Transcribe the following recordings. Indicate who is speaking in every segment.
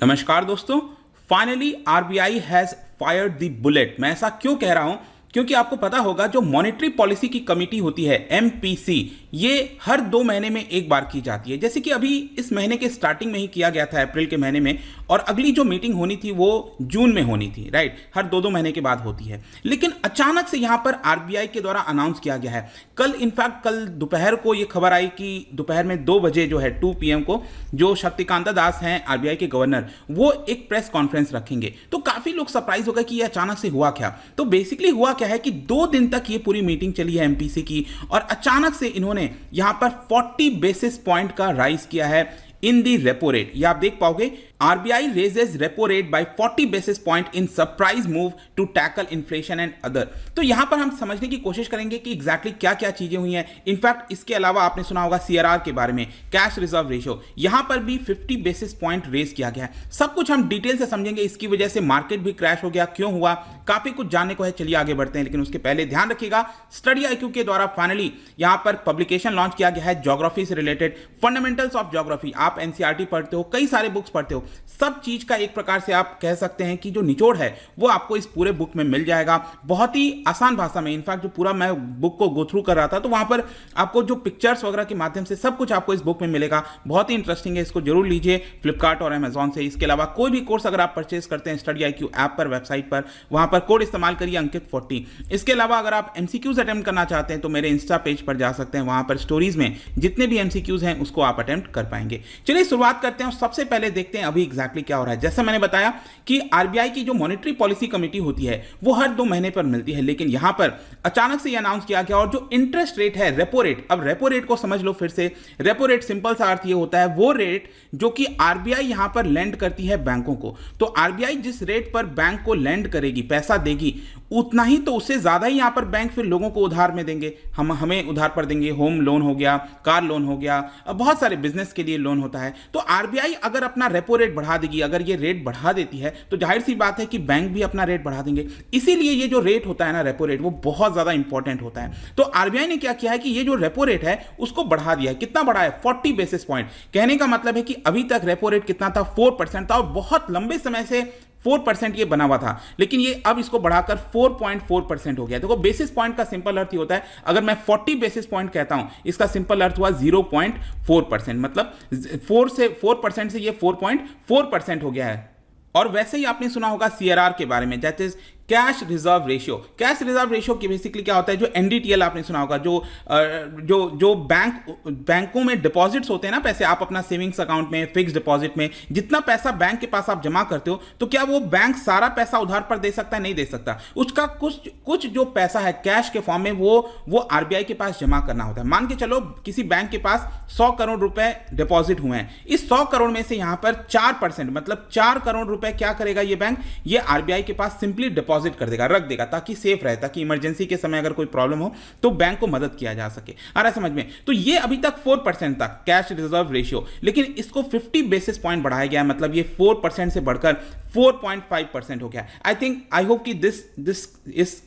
Speaker 1: नमस्कार दोस्तों। Finally RBI has fired the bullet. मैं ऐसा क्यों कह रहा हूं? क्योंकि आपको पता होगा जो मॉनेटरी पॉलिसी की कमेटी होती है एमपीसी, ये हर 2 महीने में एक बार की जाती है। जैसे कि अभी इस महीने के स्टार्टिंग में ही किया गया था, अप्रैल के महीने में, और अगली जो मीटिंग होनी थी वो जून में होनी थी, राइट। हर 2-2 महीने के बाद होती है। लेकिन अचानक से यहां पर आरबीआई के द्वारा अनाउंस किया गया है। कल इनफैक्ट कल दोपहर को ये खबर आई कि दोपहर में 2 बजे जो है 2 PM को जो शक्तिकांता दास हैं आरबीआई के गवर्नर, वो एक प्रेस कॉन्फ्रेंस रखेंगे। तो काफी लोग सरप्राइज हो गए कि ये अचानक से हुआ क्या। तो बेसिकली हुआ क्या है कि 2 दिन तक ये पूरी मीटिंग चली है एमपीसी की, और अचानक से इन्होंने यहां पर 40 बेसिस पॉइंट का राइज किया है इन दी रेपो रेट। ये आप देख पाओगे, RBI raises repo rate by 40 basis point in surprise move to tackle inflation and other. तो यहां पर हम समझने की कोशिश करेंगे कि एग्जैक्टली क्या क्या चीजें हुई हैं। इनफैक्ट इसके अलावा आपने सुना होगा सीआरआर के बारे में, कैश रिजर्व रेशियो, यहां पर भी 50 बेसिस पॉइंट रेज किया गया है। सब कुछ हम डिटेल से समझेंगे। इसकी वजह से मार्केट भी क्रैश हो गया, क्यों हुआ, काफी कुछ जानने को है। चलिए आगे बढ़ते हैं, लेकिन उसके पहले ध्यान रखिएगा, स्टडी आईक्यू के द्वारा फाइनली यहां पर पब्लिकेशन लॉन्च किया गया है ज्योग्राफी से रिलेटेड, फंडामेंटल्स ऑफ ज्योग्राफी। आप एनसीईआरटी पढ़ते हो, कई सारे बुक्स पढ़ते हो, सब चीज का एक प्रकार से आप कह सकते हैं कि जो निचोड़ है वो आपको इस पूरे बुक में मिल जाएगा, बहुत ही आसान भाषा में। इनफैक्ट जो पूरा मैं बुक को गो थ्रू कर रहा था, तो वहां पर आपको जो पिक्चर्स वगैरह के माध्यम से सब कुछ आपको इस बुक में मिलेगा। बहुत ही इंटरेस्टिंग है, इसको जरूर लीजिए फ्लिपकार्ट और अमेजॉन से। इसके अलावा कोई भी कोर्स अगर आप परचेज करते हैं स्टडी आईक्यू ऐप पर, वेबसाइट पर, वहां पर कोड इस्तेमाल करिए अंकित 40। इसके अलावा अगर आप एमसीक्यूज अटेम्प्ट करना चाहते हैं तो मेरे इंस्टा पेज पर जा सकते हैं, वहां पर स्टोरीज में जितने भी एमसीक्यूज हैं उसको आप अटेम्प्ट कर पाएंगे। चलिए शुरुआत करते हैं और सबसे पहले देखते हैं अभी एग्जैक्टली क्या हो रहा है। जैसा मैंने बताया कि आरबीआई की जो मॉनेटरी पॉलिसी कमेटी होती है वो हर 2 महीने पर मिलती है, लेकिन यहां पर अचानक से ये अनाउंस किया गया। और जो इंटरेस्ट रेट है, रेपो रेट, अब रेपो रेट को समझ लो फिर से। रेपो रेट सिंपल सा अर्थ ये होता है वो रेट जो कि आरबीआई यहां पर लेंड करती है बैंकों को। तो आरबीआई जिस रेट पर बैंक को लेंड करेगी, पैसा देगी, उतना ही तो उससे ज्यादा ही यहां पर बैंक फिर लोगों को उधार में देंगे। हमें उधार पर देंगे। होम लोन हो गया, कार लोन हो गया, अब बहुत सारे बिजनेस के लिए लोन होता है। तो आरबीआई अगर अपना रेपो रेट बढ़ा देगी, अगर ये रेट बढ़ा देती है, तो जाहिर सी बात है कि बैंक भी अपना रेट बढ़ा देंगे। इसीलिए ये जो रेट होता है ना, रेपो रेट, वो बहुत ज्यादा इंपॉर्टेंट होता है। तो आरबीआई ने क्या किया है कि ये जो रेपो रेट है उसको बढ़ा दिया है। कितना बढ़ा है? 40 बेसिस पॉइंट। कहने का मतलब है कि अभी तक रेपो रेट कितना था? 4% था, और बहुत लंबे समय से 4% ये बना हुआ था, लेकिन ये अब इसको बढ़ाकर 4.4% हो गया। देखो, बेसिस पॉइंट का सिंपल अर्थ ही होता है, अगर मैं 40 बेसिस पॉइंट कहता हूं, इसका सिंपल अर्थ हुआ 0.4%, मतलब 4% से ये 4.4% हो गया है। और वैसे ही आपने सुना होगा सीआरआर के बारे में, that is cash reserve ratio. Cash reserve ratio की बेसिकली क्या होता है? जो एनडीटीएल आपने सुना होगा, जो बैंकों में डिपॉजिट्स होते हैं ना, पैसे आप अपना सेविंग्स अकाउंट में, फिक्स डिपॉजिट में जितना पैसा बैंक के पास आप जमा करते हो, तो क्या वो बैंक सारा पैसा उधार पर दे सकता है? नहीं दे सकता। उसका कुछ जो पैसा है कैश के फॉर्म में, वो आरबीआई के पास जमा करना होता है। मान के चलो किसी बैंक के पास 100 करोड़ रुपए डिपॉजिट हुए हैं। इस 100 करोड़ में से यहां पर 4%, मतलब 4 करोड़ रुपए क्या करेगा ये बैंक? ये आरबीआई के पास सिंपली डिपॉजिट कर देगा, रख देगा, ताकि सेफ रहे, ताकि इमरजेंसी के समय अगर कोई प्रॉब्लम हो तो बैंक को मदद किया जा सके। आ रहा है समझ में? तो ये अभी तक 4% था कैश रिजर्व रेशियो, लेकिन इसको 50 बेसिस पॉइंट बढ़ाया गया, मतलब ये 4% से बढ़कर 4.5% हो गया। आई होप कि दिस इज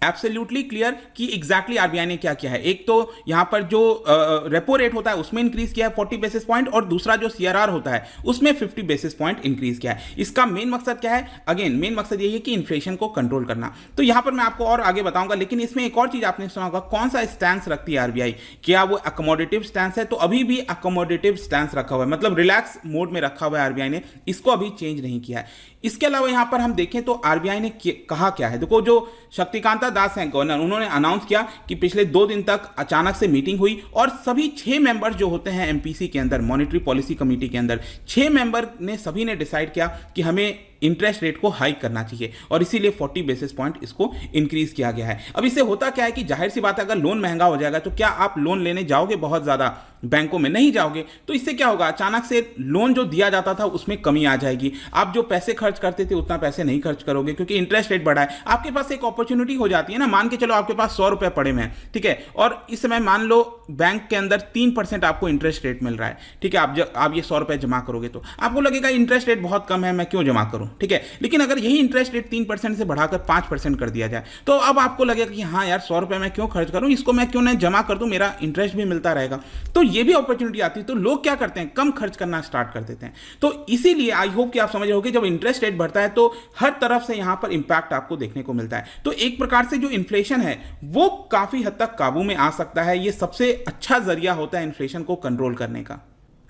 Speaker 1: एब्सोल्युटली क्लियर कि एग्जैक्टली आरबीआई ने क्या किया है। एक तो यहां पर जो रेपो रेट होता है उसमें इंक्रीज किया है 40 बेसिस पॉइंट, और दूसरा जो सीआरआर होता है उसमें 50 बेसिस पॉइंट इंक्रीज किया है। इसका मेन मकसद क्या है? अगेन मेन मकसद यही है कि इन्फ्लेशन को कंट्रोल करना। तो यहां पर मैं आपको और आगे बताऊंगा, लेकिन इसमें एक और चीज आपने सुना होगा, कौन सा स्टैंस रखती है आरबीआई? क्या वो अकोमोडेटिव स्टैंस है? तो अभी भी अकोमोडेटिव स्टैंस रखा हुआ है, मतलब रिलैक्स मोड में रखा हुआ है आरबीआई ने, इसको अभी चेंज नहीं किया है। इसके अलावा यहां पर हम देखें तो आरबीआई ने कहा क्या है। देखो, जो शक्तिकांता दास हैं गवर्नर, उन्होंने अनाउंस किया कि पिछले 2 दिन तक अचानक से मीटिंग हुई, और सभी 6 मेंबर जो होते हैं एमपीसी के अंदर, मॉनेटरी पॉलिसी कमेटी के अंदर, 6 मेंबर ने सभी ने डिसाइड किया कि हमें इंटरेस्ट रेट को हाइक करना चाहिए, और इसीलिए 40 बेसिस पॉइंट इसको इंक्रीज किया गया है। अब इससे होता क्या है कि जाहिर सी बात है, अगर लोन महंगा हो जाएगा तो क्या आप लोन लेने जाओगे बहुत ज्यादा बैंकों में? नहीं जाओगे। तो इससे क्या होगा? अचानक से लोन जो दिया जाता था उसमें कमी आ जाएगी। आप जो पैसे खर्च करते थे उतना पैसे नहीं खर्च करोगे, क्योंकि इंटरेस्ट रेट बढ़ा है। आपके पास एक अपॉर्चुनिटी हो जाती है ना, मान के चलो आपके पास 100 रुपए पड़े हैं, ठीक है, और इस समय मान लो बैंक के अंदर 3% आपको इंटरेस्ट रेट मिल रहा है, ठीक है। आप ये 100 रुपए जमा करोगे तो आपको लगेगा इंटरेस्ट रेट बहुत कम है, मैं क्यों जमा करूं, ठीक है। लेकिन अगर यही इंटरेस्ट रेट 3% से बढ़ाकर 5% कर दिया जाए तो अब आपको लगेगा कि हाँ यार 100 रुपये मैं क्यों खर्च करूँ, इसको मैं क्यों ना जमा कर दूँ, मेरा इंटरेस्ट भी मिलता रहेगा। तो ये भी अपॉर्चुनिटी आती है। तो लोग क्या करते हैं, कम खर्च करना स्टार्ट कर देते हैं। तो इसीलिए आई होप कि आप समझ रहे हो कि जब इंटरेस्ट रेट बढ़ता है तो हर तरफ से यहां पर इंपैक्ट आपको देखने को मिलता है। तो एक प्रकार से जो इन्फ्लेशन है वो काफी हद तक काबू में आ सकता है। ये सबसे अच्छा जरिया होता है इन्फ्लेशन को कंट्रोल करने का।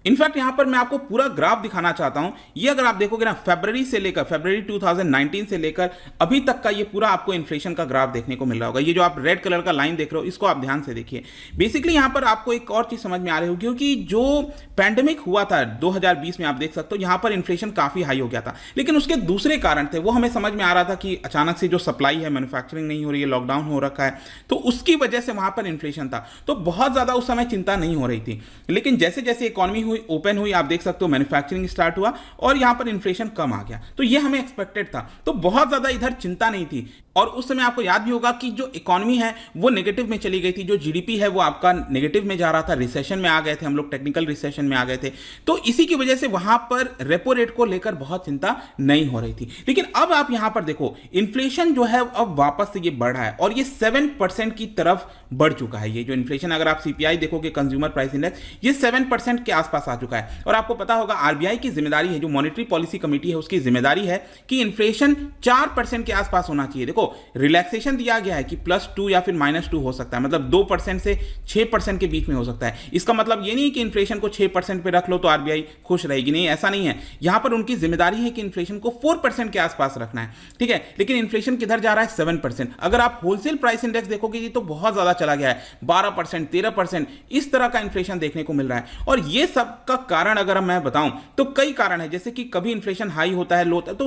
Speaker 1: इनफैक्ट यहां पर मैं आपको पूरा ग्राफ दिखाना चाहता हूं। ये अगर आप देखोगे ना, फरवरी 2019 से लेकर अभी तक का ये पूरा आपको इन्फ्लेशन का ग्राफ देखने को मिल रहा होगा। ये जो आप रेड कलर का लाइन देख रहे हो, इसको आप ध्यान से देखिए। बेसिकली यहां पर आपको एक और चीज समझ में आ रही होगी, क्योंकि जो पैंडेमिक हुआ था 2020 में, आप देख सकते हो यहां पर इन्फ्लेशन काफी हाई हो गया था। लेकिन उसके दूसरे कारण थे, वो हमें समझ में आ रहा था कि अचानक से जो सप्लाई है, मैन्युफैक्चरिंग नहीं हो रही है, लॉकडाउन हो रखा है, तो उसकी वजह से वहां पर इन्फ्लेशन था। तो बहुत ज्यादा उस समय चिंता नहीं हो रही थी। लेकिन जैसे जैसे इकोनॉमी ओपन हुई, आप देख सकते हो मैन्युफैक्चरिंग स्टार्ट हुआ और यहां पर इन्फ्लेशन कम आ गया। तो ये हमें एक्सपेक्टेड था। तो बहुत ज्यादा इधर चिंता नहीं थी। और उस समय आपको याद भी होगा कि जो इकोनॉमी है वो नेगेटिव में चली गई थी, जो जीडीपी है वो आपका नेगेटिव में जा रहा था, रिसेशन में आ गए थे हम लोग, टेक्निकल रिसेशन में आ गए थे। तो इसी की वजह से वहां पर रेपो रेट को लेकर बहुत चिंता नहीं हो रही थी। लेकिन अब आप यहां पर देखो, इन्फ्लेशन जो है अब वापस से ये बढ़ रहा है और ये 7% की तरफ बढ़ चुका है। ये जो इन्फ्लेशन, अगर आप सीपीआई देखोगे, कंज्यूमर प्राइस इंडेक्स, ये 7% के आसपास आ चुका है। और आपको पता होगा आरबीआई की जिम्मेदारी है, जो मॉनेटरी पॉलिसी कमेटी है उसकी जिम्मेदारी है कि इन्फ्लेशन 4% के आसपास होना चाहिए। देखो रिलैक्सेशन दिया गया है कि +2 या फिर -2 हो सकता है, मतलब 2% से 6% के बीच में हो सकता है। इसका मतलब ये नहीं कि इन्फ्लेशन को 6% पे रख लो तो आरबीआई खुश रहेगी, नहीं, ऐसा नहीं है। यहां पर उनकी जिम्मेदारी है कि इन्फ्लेशन को 4% के आसपास रखना है, ठीक है। लेकिन इन्फ्लेशन किधर जा रहा है, 7%। अगर आप होलसेल प्राइस इंडेक्स देखोगे ये तो बहुत ज्यादा चला गया है, 12%, 13%, इस तरह का इन्फ्लेशन देखने को मिल रहा है। और ये सब का कारण अगर मैं बताऊं तो कई कारण है। जैसे कि कभी इन्फ्लेशन हाई होता है, लो होता है, तो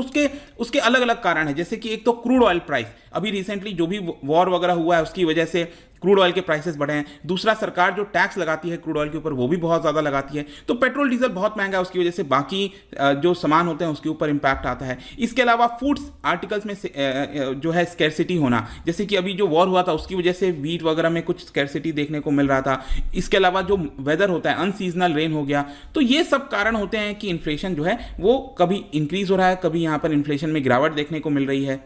Speaker 1: उसके अलग अलग कारण है। जैसे कि एक तो क्रूड ऑयल प्राइस, अभी रिसेंटली जो भी वॉर वगैरह हुआ है उसकी वजह से क्रूड ऑयल के प्राइसेस बढ़े हैं। दूसरा, सरकार जो टैक्स लगाती है क्रूड ऑयल के ऊपर वो भी बहुत ज़्यादा लगाती है, तो पेट्रोल डीजल बहुत महंगा है, उसकी वजह से बाकी जो सामान होते हैं उसके ऊपर इंपैक्ट आता है। इसके अलावा फूड्स आर्टिकल्स में जो है स्कैरसिटी होना, जैसे कि अभी जो वॉर हुआ था उसकी वजह से वीट वगैरह में कुछ स्कैरसिटी देखने को मिल रहा था। इसके अलावा जो वेदर होता है, अनसीजनल रेन हो गया, तो ये सब कारण होते हैं कि इन्फ्लेशन जो है वो कभी इंक्रीज हो रहा है, कभी यहाँ पर इन्फ्लेशन में गिरावट देखने को मिल रही है।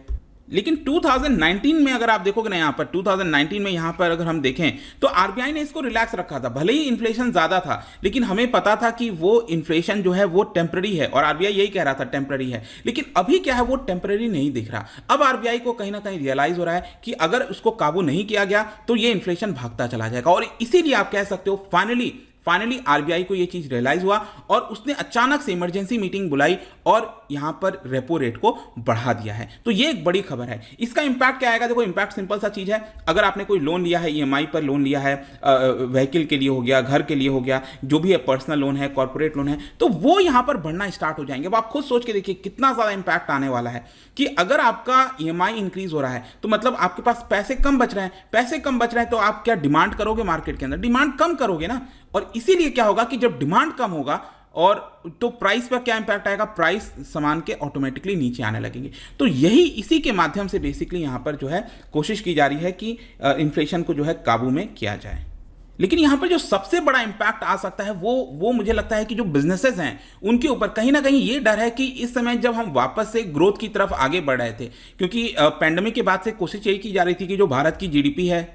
Speaker 1: लेकिन 2019 में अगर आप देखोगे ना, यहाँ पर 2019 में यहाँ पर अगर हम देखें तो आरबीआई ने इसको रिलैक्स रखा था। भले ही इन्फ्लेशन ज्यादा था, लेकिन हमें पता था कि वो इन्फ्लेशन जो है वो टेम्पररी है, और आरबीआई यही कह रहा था टेम्पररी है। लेकिन अभी क्या है, वो टेम्पररी नहीं दिख रहा। अब आरबीआई को कहीं ना कहीं रियलाइज हो रहा है कि अगर उसको काबू नहीं किया गया तो ये इन्फ्लेशन भागता चला जाएगा। और इसीलिए आप कह सकते हो फाइनली आरबीआई को यह चीज रियलाइज हुआ और उसने अचानक से इमरजेंसी मीटिंग बुलाई और यहां पर रेपो रेट को बढ़ा दिया है। तो यह एक बड़ी खबर है। इसका इंपैक्ट क्या आएगा? देखो, इंपैक्ट सिंपल सा चीज है। अगर आपने कोई लोन लिया है, ईएमआई पर लोन लिया है, व्हीकल के लिए हो गया, घर के लिए हो गया, जो भी है, पर्सनल लोन है, कॉर्पोरेट लोन है, तो वो यहां पर बढ़ना स्टार्ट हो जाएंगे। अब आप खुद सोच के देखिए कितना ज्यादा इंपैक्ट आने वाला है कि अगर आपका ईएमआई इंक्रीज हो रहा है तो मतलब आपके पास पैसे कम बच रहे हैं, तो आप क्या डिमांड करोगे मार्केट के अंदर? डिमांड कम करोगे ना। और इसीलिए क्या होगा कि जब डिमांड कम होगा और तो प्राइस पर क्या इंपैक्ट आएगा? प्राइस सामान के ऑटोमेटिकली नीचे आने लगेंगे। तो इसी के माध्यम से बेसिकली यहां पर जो है कोशिश की जा रही है कि इन्फ्लेशन को जो है काबू में किया जाए। लेकिन यहां पर जो सबसे बड़ा इंपैक्ट आ सकता है वो मुझे लगता है कि जो बिजनेसेस हैं उनके ऊपर कहीं ना कहीं ये डर है कि इस समय जब हम वापस से ग्रोथ की तरफ आगे बढ़ रहे थे, क्योंकि पैंडेमिक के बाद से कोशिश यही की जा रही थी कि जो भारत की जीडीपी है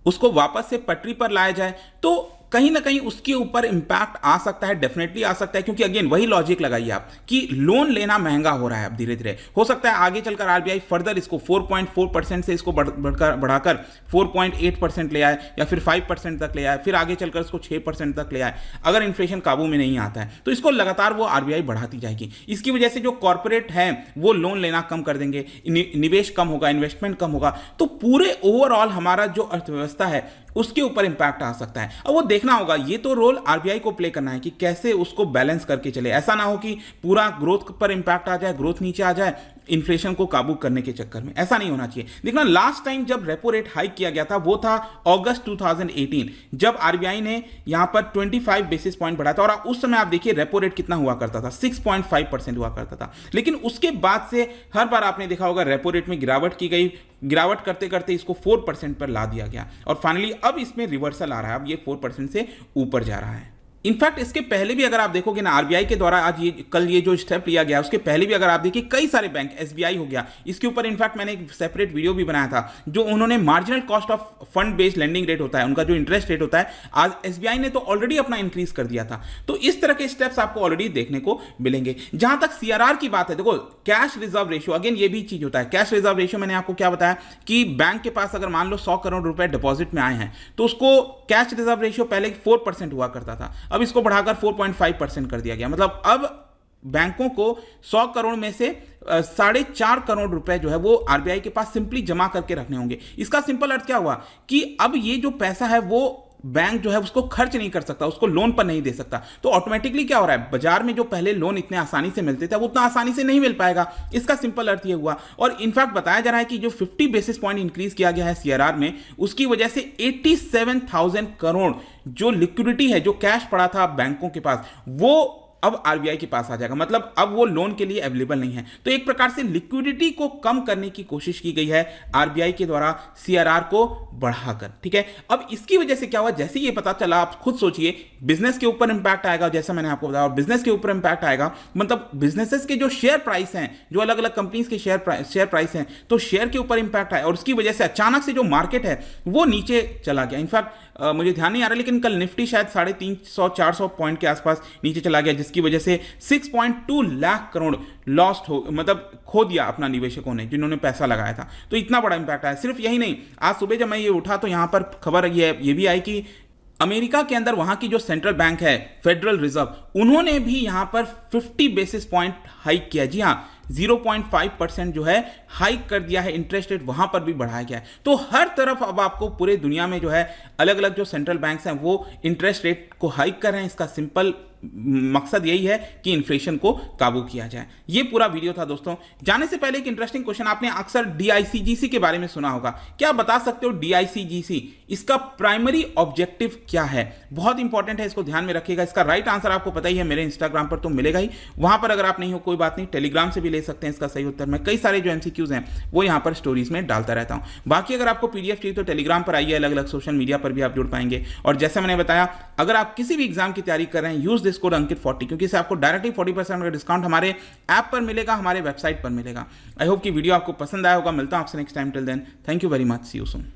Speaker 1: उसको वापस से पटरी पर लाया जाए, तो कहीं ना कहीं उसके ऊपर इंपैक्ट आ सकता है, डेफिनेटली आ सकता है। क्योंकि अगेन वही लॉजिक लगाइए आप कि लोन लेना महंगा हो रहा है अब धीरे धीरे। हो सकता है आगे चलकर आरबीआई फर्दर इसको 4.4% से इसको बढ़ाकर 4.8% ले आए या फिर 5% तक ले आए, फिर आगे चलकर इसको 6% तक ले आए। अगर इन्फ्लेशन काबू में नहीं आता है तो इसको लगातार वो आरबीआई बढ़ाती जाएगी। इसकी वजह से जो कॉर्पोरेट हैं वो लोन लेना कम कर देंगे, निवेश कम होगा, इन्वेस्टमेंट कम होगा, तो पूरे ओवरऑल हमारा जो अर्थव्यवस्था है उसके ऊपर इंपैक्ट आ सकता है। अब वो देखना होगा, ये तो रोल आरबीआई को प्ले करना है कि कैसे उसको बैलेंस करके चले। ऐसा ना हो कि पूरा ग्रोथ पर इंपैक्ट आ जाए, ग्रोथ नीचे आ जाए इन्फ्लेशन को काबू करने के चक्कर में। ऐसा नहीं होना चाहिए। देखना, लास्ट टाइम जब रेपो रेट हाइक किया गया था वो था अगस्त 2018, जब आरबीआई ने यहां पर 25 बेसिस पॉइंट बढ़ाया था। और उस समय आप देखिए रेपो रेट कितना हुआ करता था, 6.5% हुआ करता था। लेकिन उसके बाद से हर बार आपने देखा होगा रेपो रेट में गिरावट की गई, गिरावट करते करते इसको 4% पर ला दिया गया और फाइनली अब इसमें रिवर्सल आ रहा है। अब ये 4% से ऊपर जा रहा है। इनफैक्ट इसके पहले भी अगर आप देखोगे ना, आरबीआई के द्वारा आज कल ये जो स्टेप लिया गया, उसके पहले भी अगर आप देखिए कई सारे बैंक, एसबीआई हो गया, इसके ऊपर इनफैक्ट मैंने एक सेपरेट वीडियो भी बनाया था, जो उन्होंने marginal cost of fund based lending rate होता है, उनका जो इंटरेस्ट रेट होता है, आज एसबीआई ने तो ऑलरेडी अपना इंक्रीज कर दिया था। तो इस तरह के स्टेप्स आपको ऑलरेडी देखने को मिलेंगे। जहां तक सीआरआर की बात है, देखो कैश रिजर्व रेशियो, अगेन ये भी चीज होता है। कैश रिजर्व रेशियो मैंने आपको क्या बताया कि बैंक के पास अगर मान लो 100 करोड़ रुपए डिपॉजिट में आए हैं, तो उसको कैश रिजर्व रेशियो पहले 4% हुआ करता था, अब इसको बढ़ाकर 4.5% कर दिया गया। मतलब अब बैंकों को 100 करोड़ में से 4.5 करोड़ रुपए जो है वो आरबीआई के पास सिंपली जमा करके रखने होंगे। इसका सिंपल अर्थ क्या हुआ कि अब ये जो पैसा है वो बैंक जो है उसको खर्च नहीं कर सकता, उसको लोन पर नहीं दे सकता। तो ऑटोमेटिकली क्या हो रहा है, बाजार में जो पहले लोन इतने आसानी से मिलते थे वो उतना आसानी से नहीं मिल पाएगा। इसका सिंपल अर्थ ये हुआ। और इनफैक्ट बताया जा रहा है कि जो 50 बेसिस पॉइंट इंक्रीज किया गया है सीआरआर में, उसकी वजह से 87,000 करोड़ जो लिक्विडिटी है, जो कैश पड़ा था बैंकों के पास, वो अब आरबीआई के पास आ जाएगा। मतलब अब वो लोन के लिए अवेलेबल नहीं है। तो एक प्रकार से लिक्विडिटी को कम करने की कोशिश की गई है आरबीआई के द्वारा सीआरआर को बढ़ाकर। ठीक है, अब इसकी वजह से क्या हुआ, जैसे ये पता चला, आप खुद सोचिए, बिजनेस के ऊपर इंपैक्ट आएगा, जैसा मैंने आपको बताया, और बिजनेस के ऊपर इंपैक्ट आएगा, मतलब बिजनेसेस के जो शेयर प्राइस हैं, जो अलग अलग कंपनीज के शेयर प्राइस हैं, तो शेयर के ऊपर इंपैक्ट आया, और उसकी वजह से अचानक से जो मार्केट है वो नीचे चला गया। इनफैक्ट मुझे ध्यान नहीं आ रहा, लेकिन कल निफ्टी शायद 350-400 पॉइंट के आसपास नीचे चला गया, जिसकी वजह से 6.2 लाख करोड़ लॉस्ट हो, मतलब खो दिया अपना निवेशकों ने जिन्होंने पैसा लगाया था। तो इतना बड़ा इंपैक्ट आया। सिर्फ यही नहीं, आज सुबह जब मैं ये उठा तो यहाँ पर खबर ये भी आई कि अमेरिका के अंदर वहां की जो सेंट्रल बैंक है, फेडरल रिजर्व, उन्होंने भी यहां पर 50 बेसिस पॉइंट हाइक किया। जी हां, 0.5% जो है हाइक कर दिया है इंटरेस्ट रेट, वहां पर भी बढ़ाया गया है। तो हर तरफ अब आपको पूरे दुनिया में जो है अलग अलग जो सेंट्रल बैंक्स हैं वो इंटरेस्ट रेट को हाइक कर रहे हैं। इसका सिंपल मकसद यही है कि इन्फ्लेशन को काबू किया जाए। ये पूरा वीडियो था दोस्तों। जाने से पहले एक इंटरेस्टिंग क्वेश्चन, आपने अक्सर डीआईसीजीसी के बारे में सुना होगा, क्या बता सकते हो डीआईसीजीसी इसका प्राइमरी ऑब्जेक्टिव क्या है? बहुत इंपॉर्टेंट है, इसको ध्यान में रखिएगा। इसका राइट आंसर आपको पता ही है, मेरे इंस्टाग्राम पर तो मिलेगा ही, वहां पर अगर आप नहीं हो कोई बात नहीं, टेलीग्राम से भी ले सकते हैं इसका सही उत्तर। मैं कई सारे जो एमसीक्यूज हैं वो यहां पर स्टोरीज में डालता रहता हूं। बाकी अगर आपको पीडीएफ चाहिए तो टेलीग्राम पर आइए, अलग अलग सोशल मीडिया पर भी आप जुड़ पाएंगे। और जैसा मैंने बताया, अगर आप किसी भी एग्जाम की तैयारी कर रहे हैं, यूज दिस कोड अंकित40, क्योंकि इससे आपको डायरेक्टली 40% का डिस्काउंट हमारे ऐप पर मिलेगा, हमारे वेबसाइट पर मिलेगा। आई होप कि वीडियो आपको पसंद आया होगा। मिलता हूं आपसे next time. Till then, thank you very much, see you soon.